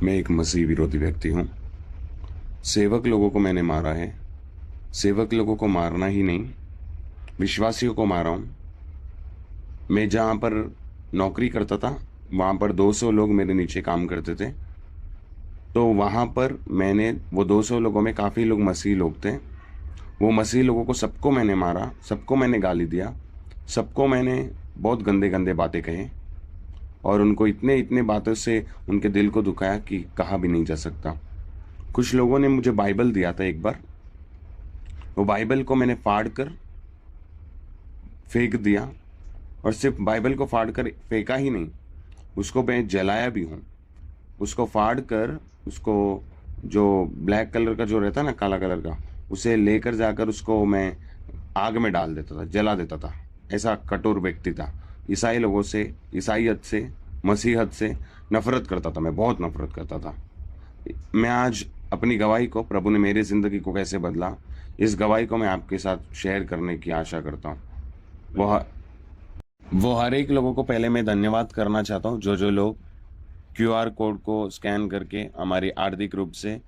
मैं एक मसीह विरोधी व्यक्ति हूँ। सेवक लोगों को मैंने मारा है। सेवक लोगों को मारना ही नहीं, विश्वासियों को मारा हूँ। मैं जहाँ पर नौकरी करता था, वहाँ पर 200 लोग मेरे नीचे काम करते थे। तो वहाँ पर मैंने वो 200 लोगों में काफ़ी लोग मसीह लोग थे। वो मसीह लोगों को सबको मैंने मारा, सबको मैंने गाली दिया, सबको मैंने बहुत गंदे गंदे बातें कहे और उनको इतने इतने बातों से उनके दिल को दुखाया कि कहा भी नहीं जा सकता। कुछ लोगों ने मुझे बाइबल दिया था एक बार। वो बाइबल को मैंने फाड़ कर फेंक दिया, और सिर्फ बाइबल को फाड़ कर फेंका ही नहीं, उसको मैं जलाया भी हूँ। उसको फाड़ कर, उसको जो ब्लैक कलर का जो रहता ना, काला कलर का, उसे लेकर जाकर उसको मैं आग में डाल देता था, जला देता था। ऐसा कठोर व्यक्ति था। ईसाई लोगों से, ईसाइयत से, मसीहत से नफरत करता था। मैं बहुत नफरत करता था। मैं आज अपनी गवाही को, प्रभु ने मेरी ज़िंदगी को कैसे बदला, इस गवाही को मैं आपके साथ शेयर करने की आशा करता हूँ। वो वो हर एक लोगों को पहले मैं धन्यवाद करना चाहता हूँ, जो जो लोग क्यूआर कोड को स्कैन करके हमारी आर्थिक रूप से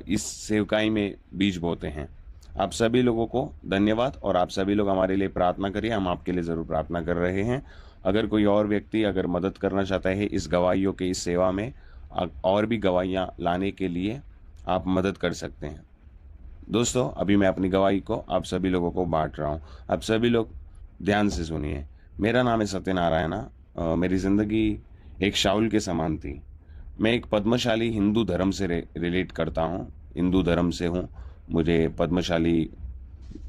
इस सेवकाई में बीज बोते हैं। आप सभी लोगों को धन्यवाद, और आप सभी लोग हमारे लिए प्रार्थना करिए। हम आपके लिए ज़रूर प्रार्थना कर रहे हैं। अगर कोई और व्यक्ति अगर मदद करना चाहता है इस गवाहियों के इस सेवा में, और भी गवाहियाँ लाने के लिए आप मदद कर सकते हैं। दोस्तों, अभी मैं अपनी गवाही को आप सभी लोगों को बांट रहा हूँ। आप सभी लोग ध्यान से सुनिए। मेरा नाम है सत्यनारायणा। मेरी ज़िंदगी एक शाउल के समान थी। मैं एक पद्मशाली हिंदू धर्म से रिलेट करता हूँ, हिंदू धर्म से हूँ। मुझे पद्मशाली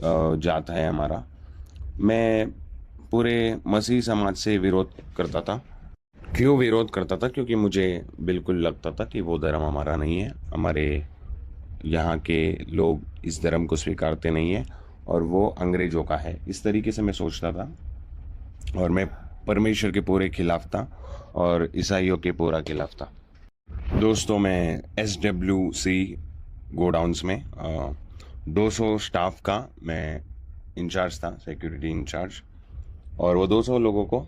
जात है हमारा। मैं पूरे मसीह समाज से विरोध करता था। क्यों विरोध करता था? क्योंकि मुझे बिल्कुल लगता था कि वो धर्म हमारा नहीं है। हमारे यहाँ के लोग इस धर्म को स्वीकारते नहीं है, और वो अंग्रेज़ों का है। इस तरीके से मैं सोचता था, और मैं परमेश्वर के पूरे खिलाफ था और ईसाइयों के पूरा खिलाफ था। दोस्तों, मैं SWC गोडाउन्स में 200 स्टाफ का मैं इंचार्ज था, सिक्योरिटी इंचार्ज। और वो 200 लोगों को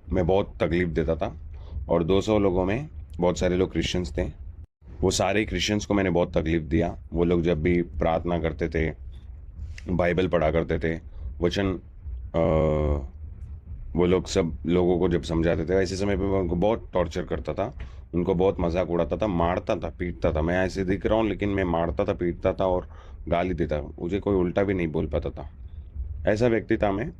मैं बहुत तकलीफ़ देता था। और 200 लोगों में बहुत सारे लोग क्रिश्चियंस थे। वो सारे क्रिश्चियंस को मैंने बहुत तकलीफ़ दिया। वो लोग जब भी प्रार्थना करते थे, बाइबल पढ़ा करते थे, वचन वो लोग सब लोगों को जब समझाते थे, ऐसे समय पे मैं उनको बहुत टॉर्चर करता था, उनको बहुत मजाक उड़ाता था, मारता था, पीटता था। मैं ऐसे दिख रहा हूँ, लेकिन मैं मारता था, पीटता था और गाली देता। मुझे कोई उल्टा भी नहीं बोल पाता था। ऐसा व्यक्ति था मैं।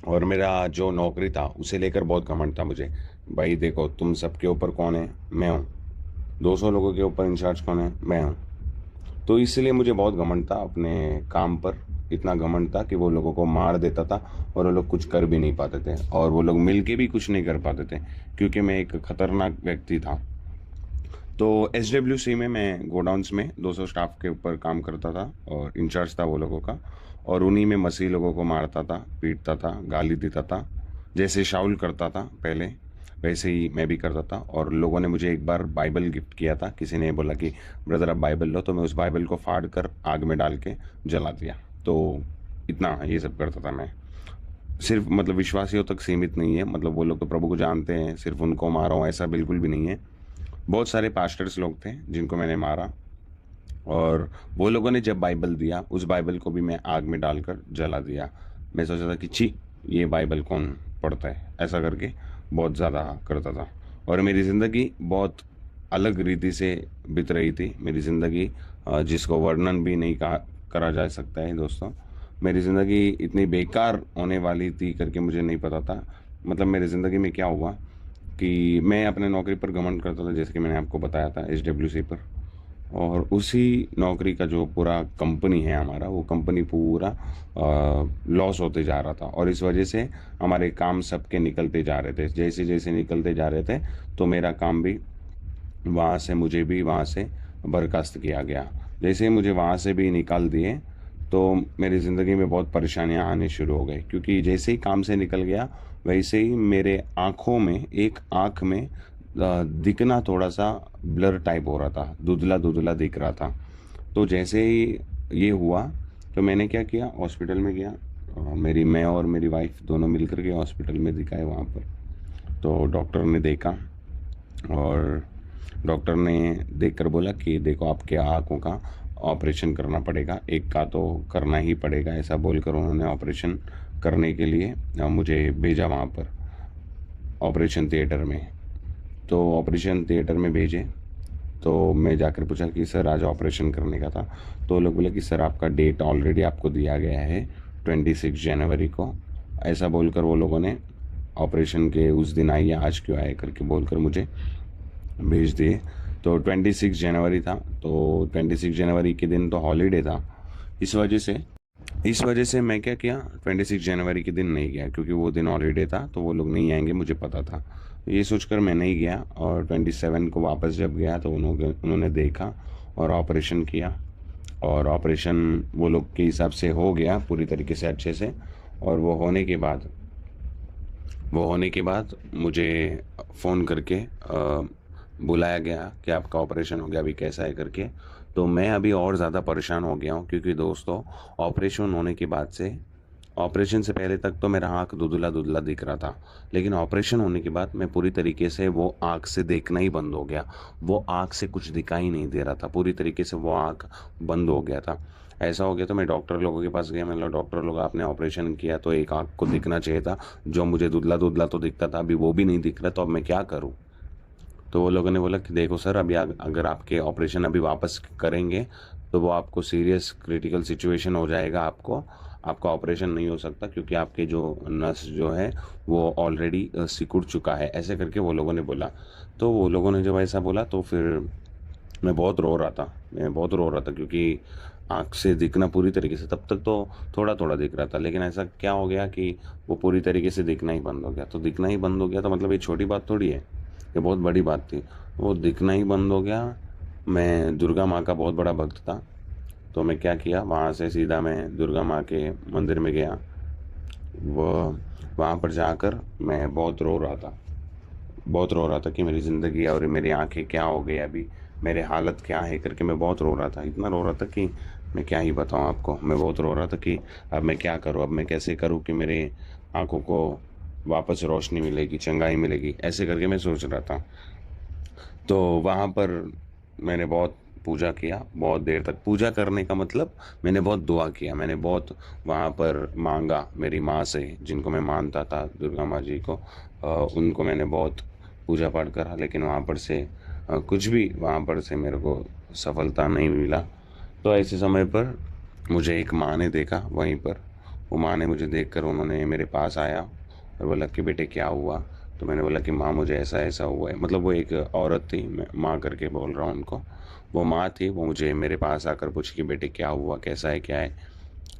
और मेरा जो नौकरी था उसे लेकर बहुत घमंड था मुझे। भाई देखो, तुम सबके ऊपर कौन है? मैं हूँ। 200 लोगों के ऊपर इंचार्ज कौन है? मैं हूँ। तो इसलिए मुझे बहुत घमंड था अपने काम पर। इतना घमंड था कि वो लोगों को मार देता था, और वो लोग कुछ कर भी नहीं पाते थे, और वो लोग मिल के भी कुछ नहीं कर पाते थे, क्योंकि मैं एक खतरनाक व्यक्ति था। तो SWC में मैं गोडाउन्स में 200 स्टाफ के ऊपर काम करता था, और इंचार्ज था वो लोगों का। और उन्हीं में मसीह लोगों को मारता था, पीटता था, गाली देता था। जैसे शाउल करता था पहले, वैसे ही मैं भी करता था। और लोगों ने मुझे एक बार बाइबल गिफ्ट किया था। किसी ने बोला कि ब्रदर आप बाइबल लो, तो मैं उस बाइबल को फाड़ कर आग में डाल के जला दिया। तो इतना ये सब करता था मैं। सिर्फ मतलब विश्वासियों तक सीमित नहीं है, मतलब वो लोग तो प्रभु को जानते हैं, सिर्फ उनको मारा हूँ ऐसा बिल्कुल भी नहीं है। बहुत सारे पास्टर्स लोग थे जिनको मैंने मारा। और वो लोगों ने जब बाइबल दिया, उस बाइबल को भी मैं आग में डालकर जला दिया। मैं सोचा था कि छी, ये बाइबल कौन पढ़ता है, ऐसा करके बहुत ज़्यादा करता था। और मेरी ज़िंदगी बहुत अलग रीति से बीत रही थी। मेरी ज़िंदगी जिसको वर्णन भी नहीं कहा करा जा सकता है दोस्तों। मेरी ज़िंदगी इतनी बेकार होने वाली थी करके मुझे नहीं पता था। मतलब मेरी ज़िंदगी में क्या हुआ कि मैं अपने नौकरी पर घमंड करता था, जैसे कि मैंने आपको बताया था, SWC पर। और उसी नौकरी का जो पूरा कंपनी है हमारा, वो कंपनी पूरा लॉस होते जा रहा था। और इस वजह से हमारे काम सबके निकलते जा रहे थे। जैसे जैसे निकलते जा रहे थे, तो मेरा काम भी वहाँ से, मुझे भी वहाँ से बर्खास्त किया गया। जैसे ही मुझे वहाँ से भी निकाल दिए, तो मेरी ज़िंदगी में बहुत परेशानियाँ आने शुरू हो गई। क्योंकि जैसे ही काम से निकल गया, वैसे ही मेरे आँखों में, एक आँख में दिखना थोड़ा सा ब्लर टाइप हो रहा था, धुंधला धुंधला दिख रहा था। तो जैसे ही ये हुआ, तो मैंने क्या किया, हॉस्पिटल में गया। मैं और मेरी वाइफ दोनों मिलकर के हॉस्पिटल में दिखाए वहाँ पर। तो डॉक्टर ने देखा, और डॉक्टर ने देखकर बोला कि देखो आपके आँखों का ऑपरेशन करना पड़ेगा, एक का तो करना ही पड़ेगा। ऐसा बोलकर उन्होंने ऑपरेशन करने के लिए मुझे भेजा वहाँ पर ऑपरेशन थिएटर में। तो ऑपरेशन थिएटर में भेजे, तो मैं जाकर पूछा कि सर आज ऑपरेशन करने का था। तो वो लोग बोले कि सर आपका डेट ऑलरेडी आपको दिया गया है 26 जनवरी को। ऐसा बोलकर वो लोगों ने ऑपरेशन के उस दिन आइए, आज क्यों आए करके बोलकर मुझे भेज दिए। तो 26 जनवरी था, तो 26 जनवरी के दिन तो हॉलीडे था। इस वजह से मैं क्या किया, 26 जनवरी के दिन नहीं गया, क्योंकि वो दिन हॉलीडे था तो वो लोग नहीं आएंगे, मुझे पता था। ये सोचकर मैं नहीं गया, और 27 को वापस जब गया तो उन्होंने देखा और ऑपरेशन किया। और ऑपरेशन वो लोग के हिसाब से हो गया पूरी तरीके से अच्छे से। और वो होने के बाद मुझे फ़ोन करके बुलाया गया कि आपका ऑपरेशन हो गया, अभी कैसा है करके। तो मैं अभी और ज़्यादा परेशान हो गया हूँ, क्योंकि दोस्तों ऑपरेशन होने के बाद से, ऑपरेशन से पहले तक तो मेरा आँख धुंधला-धुंधला दिख रहा था, लेकिन ऑपरेशन होने के बाद मैं पूरी तरीके से वो आँख से देखना ही बंद हो गया। वो आँख से कुछ दिखाई नहीं दे रहा था, पूरी तरीके से वो आँख बंद हो गया था। ऐसा हो गया तो मैं डॉक्टर लोगों के पास गया, मैंने बोला डॉक्टर लोग आपने ऑपरेशन किया तो एक आँख को दिखना चाहिए था, जो मुझे धुंधला-धुंधला तो दिखता था, अभी वो भी नहीं दिख रहा, तो अब मैं क्या करूँ? तो वो लोगों ने बोला कि देखो सर, अभी अगर आपके ऑपरेशन अभी वापस करेंगे तो वो आपको सीरियस क्रिटिकल सिचुएशन हो जाएगा, आपका ऑपरेशन नहीं हो सकता, क्योंकि आपके जो नस जो है वो ऑलरेडी सिकुड़ चुका है, ऐसे करके वो लोगों ने बोला। तो वो लोगों ने जब ऐसा बोला तो फिर मैं बहुत रो रहा था, क्योंकि आँख से दिखना पूरी तरीके से, तब तक तो थोड़ा-थोड़ा दिख रहा था, लेकिन ऐसा क्या हो गया कि वो पूरी तरीके से दिखना ही बंद हो गया। तो दिखना ही बंद हो गया तो मतलब ये छोटी बात थोड़ी है, ये बहुत बड़ी बात थी। वो दिखना ही बंद हो गया। मैं दुर्गा माँ का बहुत बड़ा भक्त था, तो मैं क्या किया, वहाँ से सीधा मैं दुर्गा माँ के मंदिर में गया। वो वहाँ पर जाकर मैं बहुत रो रहा था कि मेरी ज़िंदगी और मेरी आँखें क्या हो गई अभी, मेरे हालत क्या है करके मैं बहुत रो रहा था। इतना रो रहा था कि मैं क्या ही बताऊँ आपको। मैं बहुत रो रहा था कि अब मैं क्या करूँ, अब मैं कैसे करूँ कि मेरे आँखों को वापस रोशनी मिलेगी, चंगाई मिलेगी, ऐसे करके मैं सोच रहा था। तो वहाँ पर मैंने बहुत पूजा किया, बहुत देर तक पूजा करने का मतलब मैंने बहुत दुआ किया, मैंने बहुत वहाँ पर मांगा मेरी माँ से, जिनको मैं मानता था, दुर्गा माँ जी को। उनको मैंने बहुत पूजा पाठ करा, लेकिन वहाँ पर से कुछ भी वहाँ पर से मेरे को सफलता नहीं मिला। तो ऐसे समय पर मुझे एक माँ ने देखा वहीं पर। वो माँ ने मुझे देखकर उन्होंने मेरे पास आया और बोला कि बेटे क्या हुआ? तो मैंने बोला कि माँ मुझे ऐसा-ऐसा हुआ है। मतलब वो एक औरत थी, मैं माँ करके बोल रहा हूँ उनको। वो माँ थी, वो मुझे मेरे पास आकर पूछी कि बेटे क्या हुआ? कैसा है? क्या है?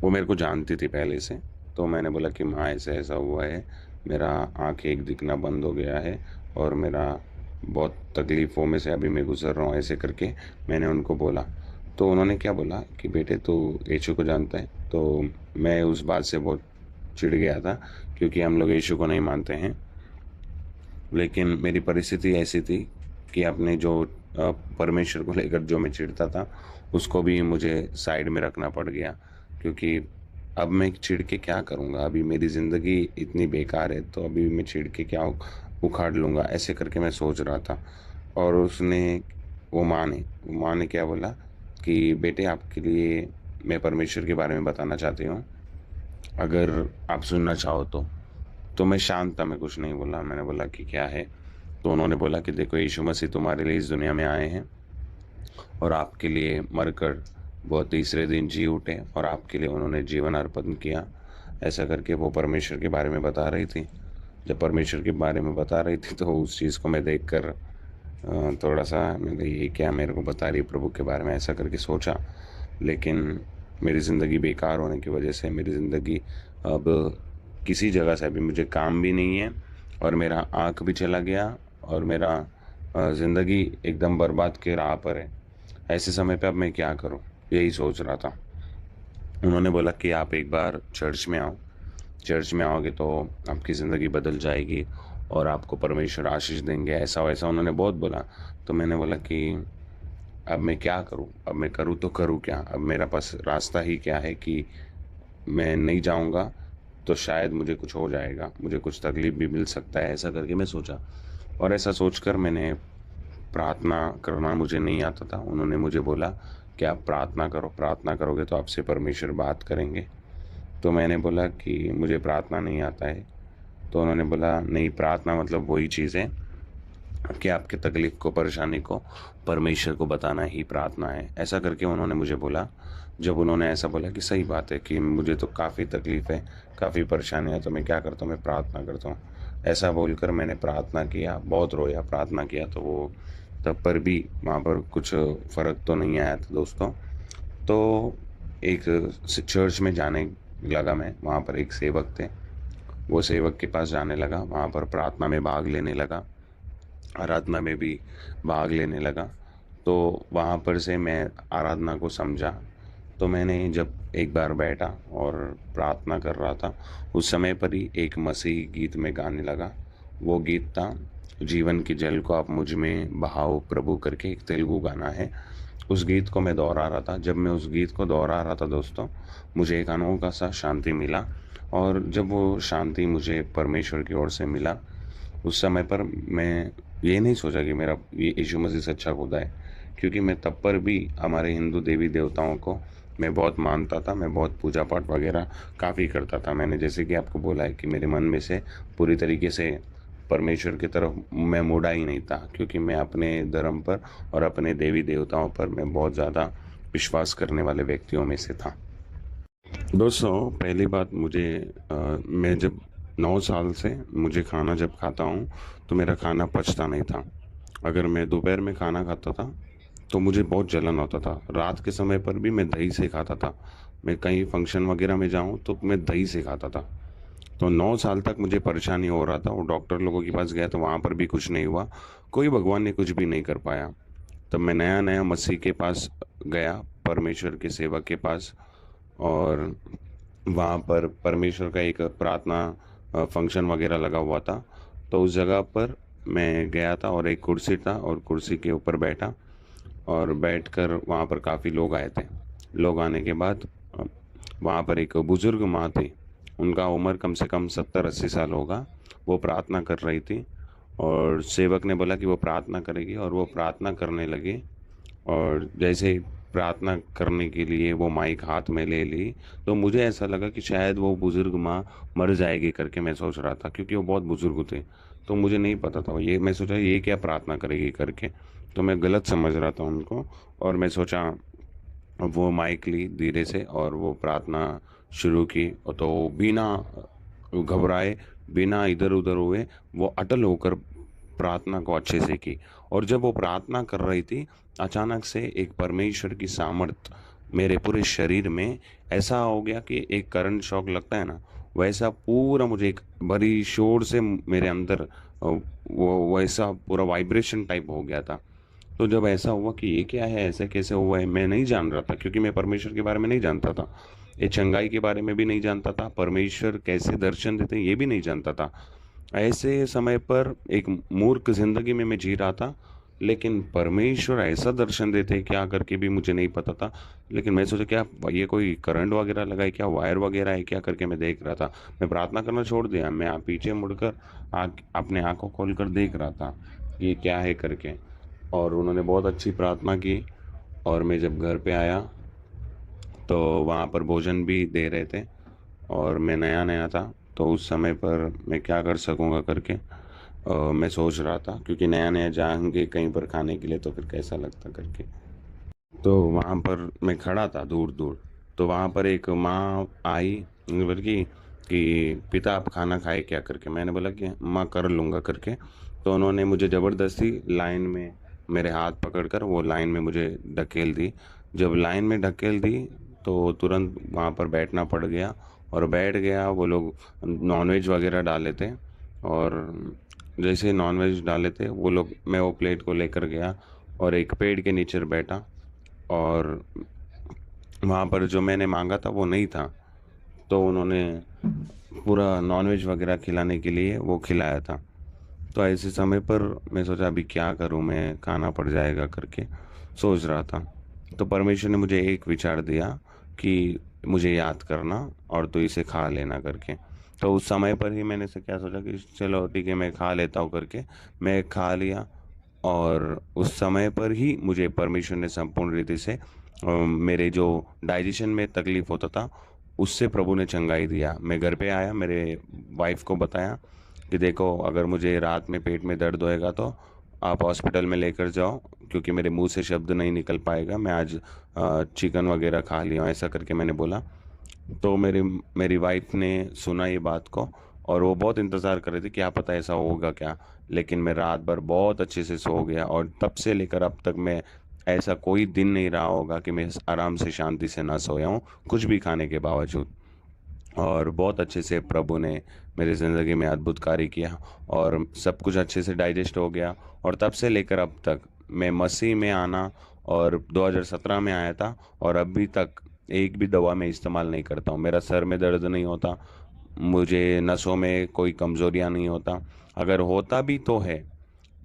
वो मेरे को जानती थी पहले से। तो मैंने बोला कि माँ ऐसा-ऐसा हुआ है, मेरा आँख एक दिखना बंद हो गया है और मेरा बहुत तकलीफ़ों में से अभी मैं गुज़र रहा हूँ, ऐसे करके मैंने उनको बोला। तो उन्होंने क्या बोला कि बेटे तू यीशु को जानता है? तो मैं उस बात से बहुत चिढ़ गया था, क्योंकि हम लोग यीशु को नहीं मानते हैं। लेकिन मेरी परिस्थिति ऐसी थी कि अपने जो परमेश्वर को लेकर जो मैं चिढ़ता था, उसको भी मुझे साइड में रखना पड़ गया, क्योंकि अब मैं चिढ़ के क्या करूँगा? अभी मेरी ज़िंदगी इतनी बेकार है, तो अभी मैं चिढ़ के क्या उखाड़ लूँगा? ऐसे करके मैं सोच रहा था। और वो माँ ने क्या बोला कि बेटे आपके लिए मैं परमेश्वर के बारे में बताना चाहती हूँ, अगर आप सुनना चाहो तो। तो मैं शांत था, मैं कुछ नहीं बोला। मैंने बोला कि क्या है? तो उन्होंने बोला कि देखो यीशु मसीह तुम्हारे लिए इस दुनिया में आए हैं और आपके लिए मरकर वो तीसरे दिन जी उठे और आपके लिए उन्होंने जीवन अर्पण किया। ऐसा करके वो परमेश्वर के बारे में बता रही थी। जब परमेश्वर के बारे में बता रही थी तो उस चीज़ को मैं देखकर थोड़ा-सा मैंने ये क्या मेरे को बता रही है प्रभु के बारे में, ऐसा करके सोचा। लेकिन मेरी ज़िंदगी बेकार होने की वजह से मेरी ज़िंदगी अब किसी जगह से अभी मुझे काम भी नहीं है और मेरा आँख भी चला गया और मेरा ज़िंदगी एकदम बर्बाद के राह पर है। ऐसे समय पे अब मैं क्या करूँ? यही सोच रहा था। उन्होंने बोला कि आप एक बार चर्च में आओ। चर्च में आओगे तो आपकी ज़िंदगी बदल जाएगी और आपको परमेश्वर आशीष देंगे, ऐसा-वैसा उन्होंने बहुत बोला। तो मैंने बोला कि अब मैं क्या करूँ? अब मैं करूँ तो करूँ क्या? अब मेरे पास रास्ता ही क्या है कि मैं नहीं जाऊँगा तो शायद मुझे कुछ हो जाएगा, मुझे कुछ तकलीफ़ भी मिल सकता है, ऐसा करके मैं सोचा। और ऐसा सोचकर मैंने प्रार्थना करना मुझे नहीं आता था। उन्होंने मुझे बोला कि आप प्रार्थना करो, प्रार्थना करोगे तो आपसे परमेश्वर बात करेंगे। तो मैंने बोला कि मुझे प्रार्थना नहीं आता है। तो उन्होंने बोला नहीं, प्रार्थना मतलब वही चीज़ है कि आपके तकलीफ़ को, परेशानी को परमेश्वर को बताना ही प्रार्थना है। ऐसा करके उन्होंने मुझे बोला। जब उन्होंने ऐसा बोला कि सही बात है कि मुझे तो काफ़ी तकलीफ़ है, काफ़ी परेशानी है, तो मैं क्या करता हूँ, मैं प्रार्थना करता हूँ। ऐसा बोलकर मैंने प्रार्थना किया, बहुत रोया, प्रार्थना किया, तो वो तब पर भी वहाँ पर कुछ फ़र्क तो नहीं आया था दोस्तों। तो एक चर्च में जाने लगा मैं, वहाँ पर एक सेवक थे, वो सेवक के पास जाने लगा, वहाँ पर प्रार्थना में भाग लेने लगा, आराधना में भी भाग लेने लगा। तो वहाँ पर से मैं आराधना को समझा। तो मैंने जब एक बार बैठा और प्रार्थना कर रहा था, उस समय पर ही एक मसीही गीत में गाने लगा। वो गीत था, जीवन के जल को आप मुझ में बहाओ प्रभु करके, एक तेलुगु गाना है। उस गीत को मैं दोहरा रहा था। जब मैं उस गीत को दोहरा रहा था दोस्तों, मुझे एक अनोखा सा शांति मिला। और जब वो शांति मुझे परमेश्वर की ओर से मिला, उस समय पर मैं ये नहीं सोचा कि मेरा ये यीशु मसीह सच्चा खुदा है, क्योंकि मैं तब पर भी हमारे हिंदू देवी देवताओं को मैं बहुत मानता था, मैं बहुत पूजा पाठ वगैरह काफ़ी करता था। मैंने जैसे कि आपको बोला है कि मेरे मन में से पूरी तरीके से परमेश्वर की तरफ मैं मुड़ा ही नहीं था, क्योंकि मैं अपने धर्म पर और अपने देवी देवताओं पर मैं बहुत ज़्यादा विश्वास करने वाले व्यक्तियों में से था। दोस्तों, पहली बात मुझे मैं जब 9 साल से मुझे खाना जब खाता हूँ, तो मेरा खाना पचता नहीं था। अगर मैं दोपहर में खाना खाता था, तो मुझे बहुत जलन होता था। रात के समय पर भी मैं दही से खाता था। मैं कहीं फंक्शन वगैरह में जाऊँ, तो मैं दही से खाता था। तो 9 साल तक मुझे परेशानी हो रहा था, और डॉक्टर लोगों के पास गया, तो वहाँ पर भी कुछ नहीं हुआ। कोई भगवान ने कुछ भी नहीं कर पाया। तब मैं नया-नया मसीह के पास गया, परमेश्वर के सेवक के पास, और वहाँ पर परमेश्वर का एक प्रार्थना फंक्शन वगैरह लगा हुआ था। तो उस जगह पर मैं गया था, और एक कुर्सी था, और कुर्सी के ऊपर बैठा, और बैठकर वहाँ पर काफ़ी लोग आए थे। लोग आने के बाद वहाँ पर एक बुज़ुर्ग माँ थी, उनका उम्र कम से कम 70-80 साल होगा। वो प्रार्थना कर रही थी, और सेवक ने बोला कि वो प्रार्थना करेगी, और वो प्रार्थना करने लगी। और जैसे ही प्रार्थना करने के लिए वो माइक हाथ में ले ली, तो मुझे ऐसा लगा कि शायद वो बुज़ुर्ग माँ मर जाएगी करके मैं सोच रहा था, क्योंकि वो बहुत बुज़ुर्ग थे। तो मुझे नहीं पता था, ये मैं सोचा ये क्या प्रार्थना करेगी करके, तो मैं गलत समझ रहा था उनको। और मैं सोचा, वो माइक ली धीरे से और वो प्रार्थना शुरू की, तो बिना घबराए, बिना इधर उधर हुए, वो अटल होकर प्रार्थना को अच्छे से की। और जब वो प्रार्थना कर रही थी, अचानक से एक परमेश्वर की सामर्थ मेरे पूरे शरीर में ऐसा हो गया कि एक करंट शॉक लगता है ना, वैसा पूरा मुझे एक बड़ी शोर से मेरे अंदर वो वैसा पूरा वाइब्रेशन टाइप हो गया था। तो जब ऐसा हुआ कि ये क्या है, ऐसे कैसे हुआ है, मैं नहीं जान रहा था, क्योंकि मैं परमेश्वर के बारे में नहीं जानता था। ये चंगाई के बारे में भी नहीं जानता था, परमेश्वर कैसे दर्शन देते हैं ये भी नहीं जानता था। ऐसे समय पर एक मूर्ख ज़िंदगी में मैं जी रहा था, लेकिन परमेश्वर ऐसा दर्शन देते क्या करके भी मुझे नहीं पता था। लेकिन मैं सोचा क्या ये कोई करंट वगैरह लगा है, क्या वायर वगैरह है क्या करके मैं देख रहा था। मैं प्रार्थना करना छोड़ दिया, मैं पीछे मुड़कर अपने आंखों खोल कर देख रहा था ये क्या है करके। और उन्होंने बहुत अच्छी प्रार्थना की, और मैं जब घर पे आया, तो वहाँ पर भोजन भी दे रहे थे, और मैं नया नया था, तो उस समय पर मैं क्या कर सकूँगा करके मैं सोच रहा था, क्योंकि नया नया जाएंगे कहीं पर खाने के लिए तो फिर कैसा लगता करके। तो वहाँ पर मैं खड़ा था दूर दूर, तो वहाँ पर एक माँ आई, बोली कि पिता आप खाना खाए क्या करके। मैंने बोला कि माँ कर लूँगा करके। तो उन्होंने मुझे ज़बरदस्ती लाइन में मेरे हाथ पकड़कर वो लाइन में मुझे ढकेल दी। जब लाइन में ढकेल दी, तो तुरंत वहाँ पर बैठना पड़ गया, और बैठ गया। वो लोग नॉनवेज वगैरह डाले थे, और जैसे नॉनवेज डाले थे वो लोग, मैं वो प्लेट को लेकर गया और एक पेड़ के नीचे बैठा, और वहाँ पर जो मैंने मांगा था वो नहीं था। तो उन्होंने पूरा नॉनवेज वगैरह खिलाने के लिए वो खिलाया था। तो ऐसे समय पर मैं सोचा अभी क्या करूं, मैं खाना पड़ जाएगा करके सोच रहा था। तो परमेश्वर ने मुझे एक विचार दिया कि मुझे याद करना और तो इसे खा लेना करके। तो उस समय पर ही मैंने से क्या सोचा कि चलो ठीक है मैं खा लेता हूँ करके। मैं खा लिया, और उस समय पर ही मुझे परमेश्वर ने संपूर्ण रीति से मेरे जो डाइजेशन में तकलीफ़ होता था उससे प्रभु ने चंगाई दिया। मैं घर पे आया, मेरे वाइफ को बताया कि देखो, अगर मुझे रात में पेट में दर्द होएगा तो आप हॉस्पिटल में लेकर जाओ, क्योंकि मेरे मुंह से शब्द नहीं निकल पाएगा, मैं आज चिकन वगैरह खा लिया हूँ, ऐसा करके मैंने बोला। तो मेरी मेरी वाइफ ने सुना ये बात को, और वो बहुत इंतज़ार कर रही थी क्या पता ऐसा होगा क्या। लेकिन मैं रात भर बहुत अच्छे से सो गया, और तब से लेकर अब तक मैं, ऐसा कोई दिन नहीं रहा होगा कि मैं आराम से शांति से ना सोया हूँ, कुछ भी खाने के बावजूद। और बहुत अच्छे से प्रभु ने मेरी ज़िंदगी में अद्भुत कार्य किया, और सब कुछ अच्छे से डाइजेस्ट हो गया। और तब से लेकर अब तक मैं मसीह में आना, और 2017 में आया था, और अभी तक एक भी दवा मैं इस्तेमाल नहीं करता हूँ। मेरा सर में दर्द नहीं होता, मुझे नसों में कोई कमज़ोरियाँ नहीं होता। अगर होता भी तो है,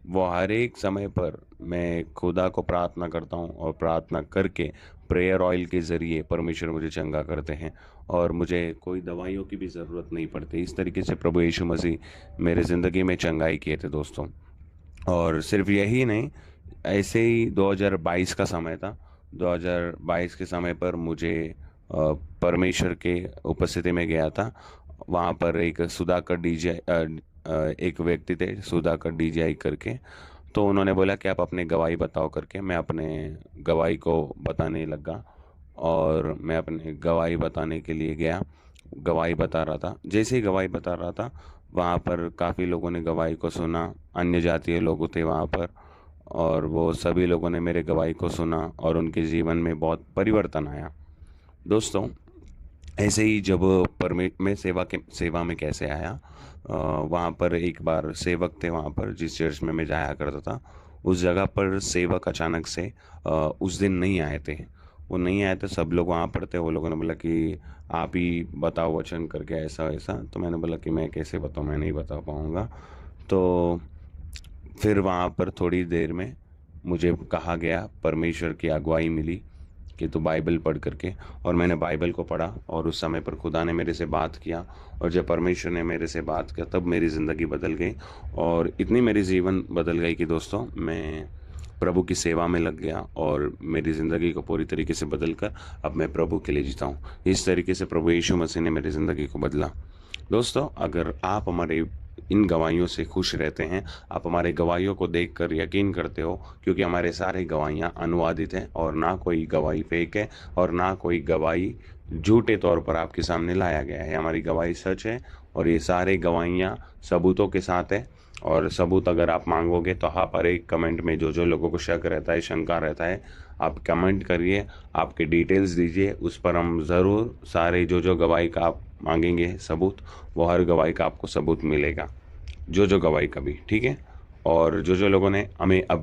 वो हर एक समय पर मैं खुदा को प्रार्थना करता हूँ, और प्रार्थना करके प्रेयर ऑयल के ज़रिए परमेश्वर मुझे चंगा करते हैं, और मुझे कोई दवाइयों की भी ज़रूरत नहीं पड़ती। इस तरीके से प्रभु यीशु मसीह मेरे ज़िंदगी में चंगाई किए थे दोस्तों। और सिर्फ यही नहीं, ऐसे ही 2022 का समय था। 2022 के समय पर मुझे परमेश्वर के उपस्थिति में गया था। वहाँ पर एक सुधाकर डीजे एक व्यक्ति थे, सुधाकर डीजे करके। तो उन्होंने बोला कि आप अपने गवाही बताओ करके। मैं अपने गवाही को बताने लगा, और मैं अपने गवाही बताने के लिए गया। गवाही बता रहा था, जैसे ही गवाही बता रहा था, वहाँ पर काफ़ी लोगों ने गवाही को सुना। अन्य जातीय लोग थे वहाँ पर, और वो सभी लोगों ने मेरे गवाही को सुना, और उनके जीवन में बहुत परिवर्तन आया दोस्तों। ऐसे ही जब मैं सेवा में कैसे आया, वहाँ पर एक बार सेवक थे, वहाँ पर जिस चर्च में मैं जाया करता था, उस जगह पर सेवक अचानक से उस दिन नहीं आए थे। वो नहीं आए थे, सब लोग वहाँ पर थे। वो लोगों ने बोला कि आप ही बताओ वचन करके, ऐसा ऐसा। तो मैंने बोला कि मैं कैसे बताऊँ, मैं नहीं बता पाऊँगा। तो फिर वहाँ पर थोड़ी देर में मुझे कहा गया, परमेश्वर की अगुवाई मिली कि तू बाइबल पढ़ करके। और मैंने बाइबल को पढ़ा, और उस समय पर खुदा ने मेरे से बात किया, और जब परमेश्वर ने मेरे से बात किया तब मेरी ज़िंदगी बदल गई, और इतनी मेरी जीवन बदल गई कि दोस्तों मैं प्रभु की सेवा में लग गया, और मेरी ज़िंदगी को पूरी तरीके से बदल कर अब मैं प्रभु के लिए जीता हूँ। इस तरीके से प्रभु यीशु मसीह ने मेरी ज़िंदगी को बदला। दोस्तों, अगर आप हमारे इन गवाहियों से खुश रहते हैं, आप हमारे गवाहियों को देखकर यकीन करते हो, क्योंकि हमारे सारे गवाहियाँ अनुवादित हैं, और ना कोई गवाही फेक है, और ना कोई गवाही झूठे तौर पर आपके सामने लाया गया है। हमारी गवाही सच है, और ये सारे गवाहियाँ सबूतों के साथ है। और सबूत अगर आप मांगोगे तो आप हर एक कमेंट में, जो जो लोगों को शक रहता है, शंका रहता है, आप कमेंट करिए, आपके डिटेल्स दीजिए, उस पर हम ज़रूर सारे जो जो गवाही का आप मांगेंगे सबूत, वो हर गवाही का आपको सबूत मिलेगा, जो जो गवाही का भी, ठीक है। और जो जो लोगों ने हमें अब